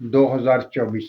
2024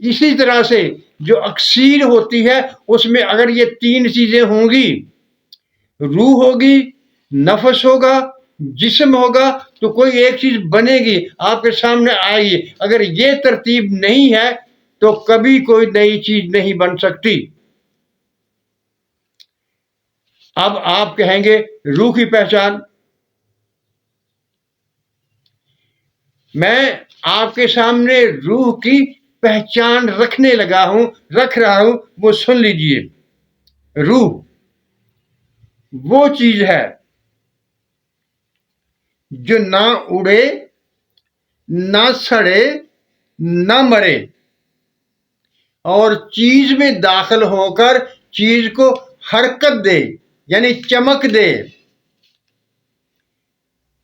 اسی طرح سے جو اکسیر ہوتی ہے اس میں اگر یہ تین چیزیں ہوں گی، روح ہوگی، نفس ہوگا، جسم ہوگا، تو کوئی ایک چیز بنے گی، آپ کے سامنے آئے گی۔ اگر یہ ترتیب نہیں ہے تو کبھی کوئی نئی چیز نہیں بن سکتی۔ اب آپ کہیں گے روح کی پہچان، میں آپ کے سامنے روح کی پہچان رکھ رہا ہوں، وہ سن لیجئے۔ روح وہ چیز ہے جو نہ اڑے، نہ سڑے، نہ مرے، اور چیز میں داخل ہو کر چیز کو حرکت دے، یعنی چمک دے۔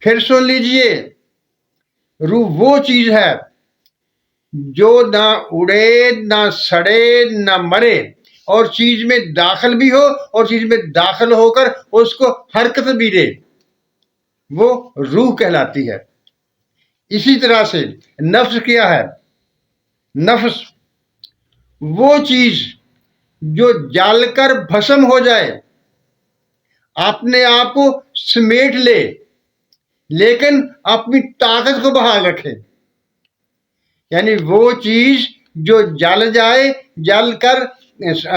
پھر سن لیجئے، روح وہ چیز ہے جو نہ اڑے، نہ سڑے، نہ مرے، اور چیز میں داخل بھی ہو اور چیز میں داخل ہو کر اس کو حرکت بھی دے، وہ روح کہلاتی ہے۔ اسی طرح سے نفس کیا ہے؟ نفس وہ چیز جو جل کر بھسم ہو جائے، اپنے آپ کو سمیٹ لے، لیکن اپنی طاقت کو بحال رکھے۔ یعنی وہ چیز جو جل جائے، جل کر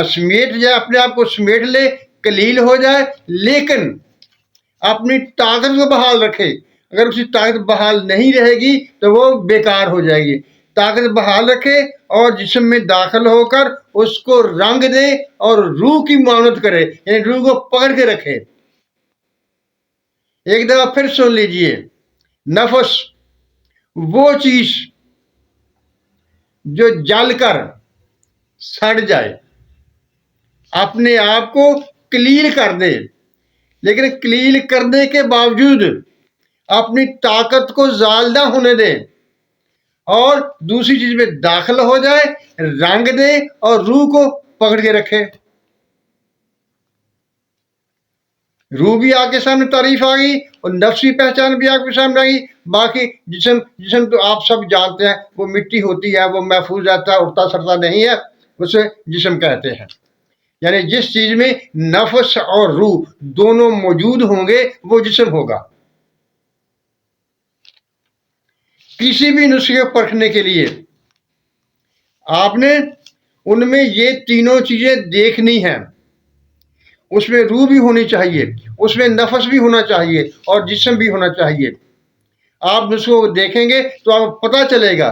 سمیٹ جائے، اپنے آپ کو سمیٹ لے، قلیل ہو جائے، لیکن اپنی طاقت کو بحال رکھے۔ اگر اسی طاقت بحال نہیں رہے گی تو وہ بیکار ہو جائے گی۔ طاقت بحال رکھے اور جسم میں داخل ہو کر اس کو رنگ دے اور روح کی معاونت کرے، یعنی روح کو پکڑ کے رکھے۔ ایک دفعہ پھر سن لیجئے، نفس وہ چیز جو جل کر سڑ جائے، اپنے آپ کو قلیل کر دے، لیکن قلیل کرنے کے باوجود اپنی طاقت کو زال نہ ہونے دے، اور دوسری چیز میں داخل ہو جائے، رنگ دے اور روح کو پکڑ کے رکھے۔ روح بھی آپ کے سامنے تعریف آ گئی اور نفسی پہچان بھی آپ کے سامنے آ گئی۔ باقی جسم تو آپ سب جانتے ہیں، وہ مٹی ہوتی ہے، وہ محفوظ رہتا ہے، اڑتا سڑتا نہیں ہے، اسے جسم کہتے ہیں۔ یعنی جس چیز میں نفس اور روح دونوں موجود ہوں گے وہ جسم ہوگا۔ کسی بھی نسخے کو پرکھنے کے لیے آپ نے ان میں یہ تینوں چیزیں دیکھنی ہیں۔ اس میں روح بھی ہونی چاہیے، اس میں نفس بھی ہونا چاہیے، اور جسم بھی ہونا چاہیے۔ آپ نسخوں کو دیکھیں گے تو آپ کو پتہ چلے گا۔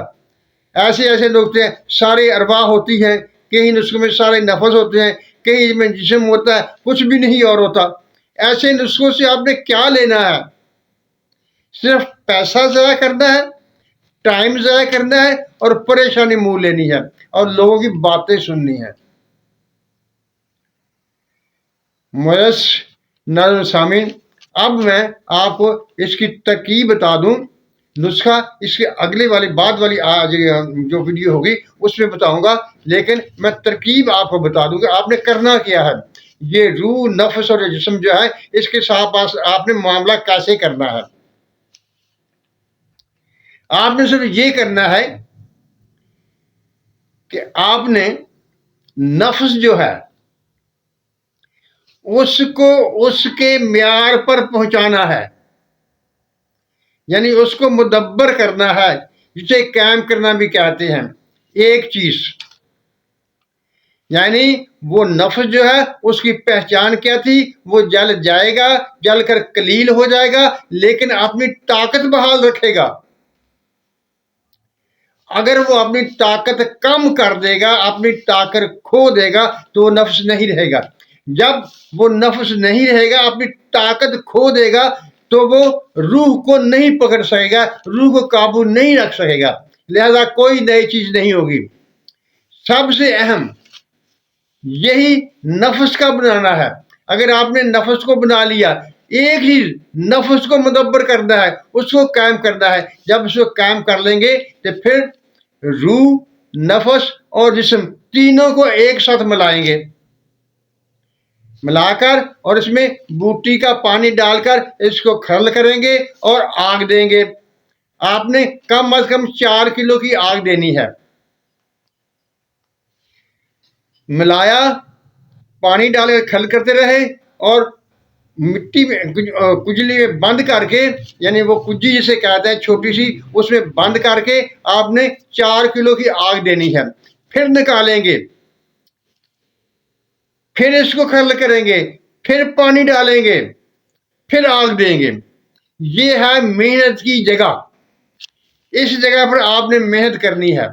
ایسے لوگ ہیں، سارے ارواح ہوتی ہیں، کئی نسخوں میں سارے نفس ہوتے ہیں، کئی میں جسم ہوتا ہے، کچھ بھی نہیں اور ہوتا۔ ایسے نسخوں سے آپ نے کیا لینا ہے؟ صرف پیسہ ضائع کرنا ہے، ٹائم ضائع کرنا ہے، اور پریشانی منہ لینی ہے، اور لوگوں کی باتیں سننی ہے۔ معزز ناظرین سامعین، اب میں آپ کو اس کی ترکیب بتا دوں۔ نسخہ اس کے اگلے والی بعد والی جو ویڈیو ہوگی اس میں بتاؤں گا، لیکن میں ترکیب آپ کو بتا دوں گا آپ نے کرنا کیا ہے۔ یہ روح، نفس اور جسم جو ہے، اس کے ساتھ آپ نے معاملہ کیسے کرنا ہے۔ آپ نے صرف یہ کرنا ہے کہ آپ نے نفس جو ہے اس کو اس کے معیار پر پہنچانا ہے، یعنی اس کو مدبر کرنا ہے، جسے قائم کرنا بھی کہتے ہیں۔ ایک چیز یعنی وہ نفس جو ہے اس کی پہچان کیا تھی؟ وہ جل جائے گا، جل کر قلیل ہو جائے گا، لیکن اپنی طاقت بحال رکھے گا۔ اگر وہ اپنی طاقت کم کر دے گا، اپنی طاقت کھو دے گا، تو وہ نفس نہیں رہے گا۔ جب وہ نفس نہیں رہے گا، اپنی طاقت کھو دے گا، تو وہ روح کو نہیں پکڑ سکے گا، روح کو قابو نہیں رکھ سکے گا، لہذا کوئی نئی چیز نہیں ہوگی۔ سب سے اہم یہی نفس کا بنانا ہے۔ اگر آپ نے نفس کو بنا لیا، ایک چیز نفس کو مدبر کرنا ہے، اس کو قائم کرنا ہے۔ جب اس کو قائم کر لیں گے تو پھر روح، نفس اور جسم تینوں کو ایک ساتھ ملائیں گے، ملا کر اور اس میں بوٹی کا پانی ڈال کر اس کو کھرل کریں گے اور آگ دیں گے۔ آپ نے کم از کم 4 کلو کی آگ دینی ہے۔ ملایا، پانی ڈال کر کھل کرتے رہے، اور مٹی میں کجلی میں بند کر کے، یعنی وہ کجی جسے کہتے ہیں چھوٹی سی، اس میں بند کر کے آپ نے 4 کلو کی آگ دینی ہے. پھر نکالیں گے، پھر اس کو کھل کریں گے، پھر پانی ڈالیں گے، پھر آگ دیں گے. یہ ہے محنت کی جگہ. اس جگہ پر آپ نے محنت کرنی ہے.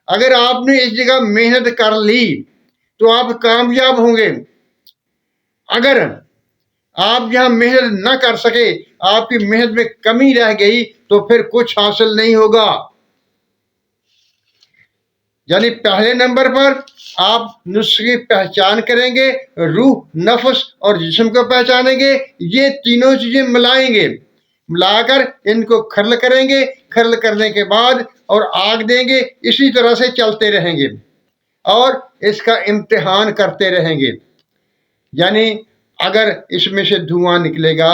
اگر آپ نے اس جگہ محنت کر لی تو آپ کامیاب ہوں گے. اگر آپ یہاں محنت نہ کر سکے، آپ کی محنت میں کمی رہ گئی، تو پھر کچھ حاصل نہیں ہوگا. یعنی پہلے نمبر پر آپ نسخے کی پہچان کریں گے، روح، نفس اور جسم کو پہچانیں گے. یہ تینوں چیزیں ملائیں گے، ملا کر ان کو کھرل کریں گے. کھرل کرنے کے بعد اور آگ دیں گے. اسی طرح سے چلتے رہیں گے اور اس کا امتحان کرتے رہیں گے. یعنی اگر اس میں سے دھواں نکلے گا،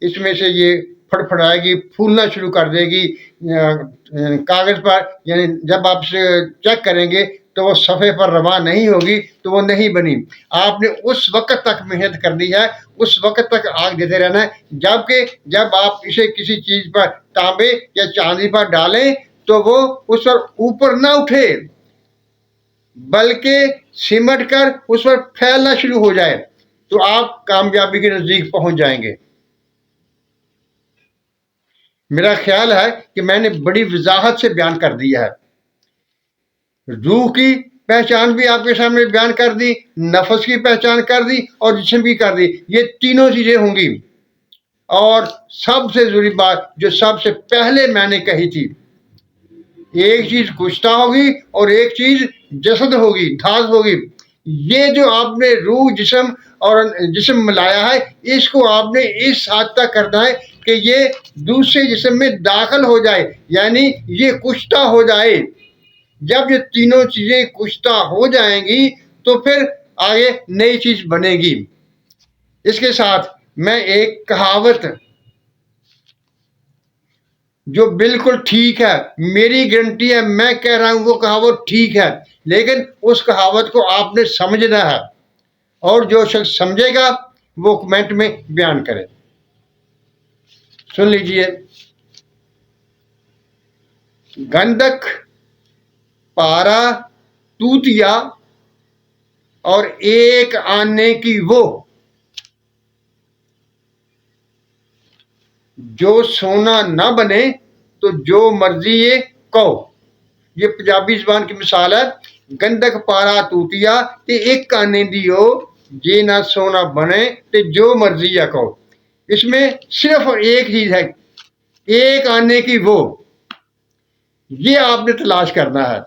اس میں سے یہ پھڑپھڑائے گی، پھولنا شروع کر دے گی کاغذ پر، یعنی جب آپ سے چیک کریں گے تو وہ صفحے پر رواں نہیں ہوگی، تو وہ نہیں بنی. آپ نے اس وقت تک محنت کرنی ہے، اس وقت تک آگ دیتے رہنا ہے، جبکہ جب آپ اسے کسی چیز پر، تانبے یا چاندی پر ڈالیں تو وہ اس پر اوپر نہ اٹھے، بلکہ سمٹ کر اس پر پھیلنا شروع ہو جائے، تو آپ کامیابی کے نزدیک پہنچ جائیں گے. میرا خیال ہے کہ میں نے بڑی وضاحت سے بیان کر دیا ہے. روح کی پہچان بھی آپ کے سامنے بیان کر دی، نفس کی پہچان کر دی، اور جسم کی کر دی. یہ تینوں چیزیں ہوں گی. اور سب سے ضروری بات جو سب سے پہلے میں نے کہی تھی، ایک چیز کشتہ ہوگی اور ایک چیز جسد ہوگی، دھات ہوگی. یہ جو آپ نے روح، جسم اور جسم ملایا ہے، اس کو آپ نے اس حد تک کرنا ہے کہ یہ دوسرے جسم میں داخل ہو جائے، یعنی یہ کشتہ ہو جائے. جب یہ تینوں چیزیں کشتہ ہو جائیں گی تو پھر آگے نئی چیز بنے گی. اس کے ساتھ میں ایک کہاوت جو بالکل ٹھیک ہے، میری گارنٹی ہے، میں کہہ رہا ہوں وہ کہاوت ٹھیک ہے، لیکن اس کہاوت کو آپ نے سمجھنا ہے، اور جو شخص سمجھے گا وہ کمنٹ میں بیان کرے. سن لیجئے. گندک، پارا، توتیا اور ایک آنے کی وہ، جو سونا نہ بنے تو جو مرضی یہ کہو. یہ پنجابی زبان کی مثال ہے. گندک، پارا، توتیا تے ایک آنے دیو، جے نہ سونا بنے تے جو مرضی یا کہو. اس میں صرف ایک چیز ہے، ایک آنے کی وہ. یہ آپ نے تلاش کرنا ہے.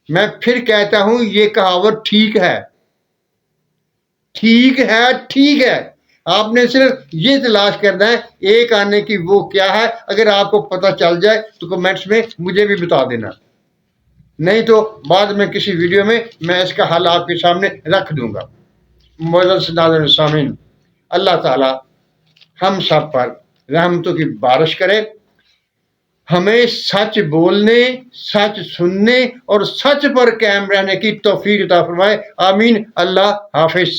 میں پھر کہتا ہوں یہ کہاوت ٹھیک ہے، ٹھیک ہے، ٹھیک ہے. آپ نے صرف یہ تلاش کرنا ہے ایک آنے کی وہ کیا ہے. اگر آپ کو پتہ چل جائے تو کمنٹس میں مجھے بھی بتا دینا، نہیں تو بعد میں کسی ویڈیو میں اس کا حل آپ کے سامنے رکھ دوں گا. معزز ناظرین سامعین، اللہ تعالی ہم سب پر رحمتوں کی بارش کرے، ہمیں سچ بولنے، سچ سننے اور سچ پر قائم رہنے کی توفیق عطا فرمائے. آمین. اللہ حافظ.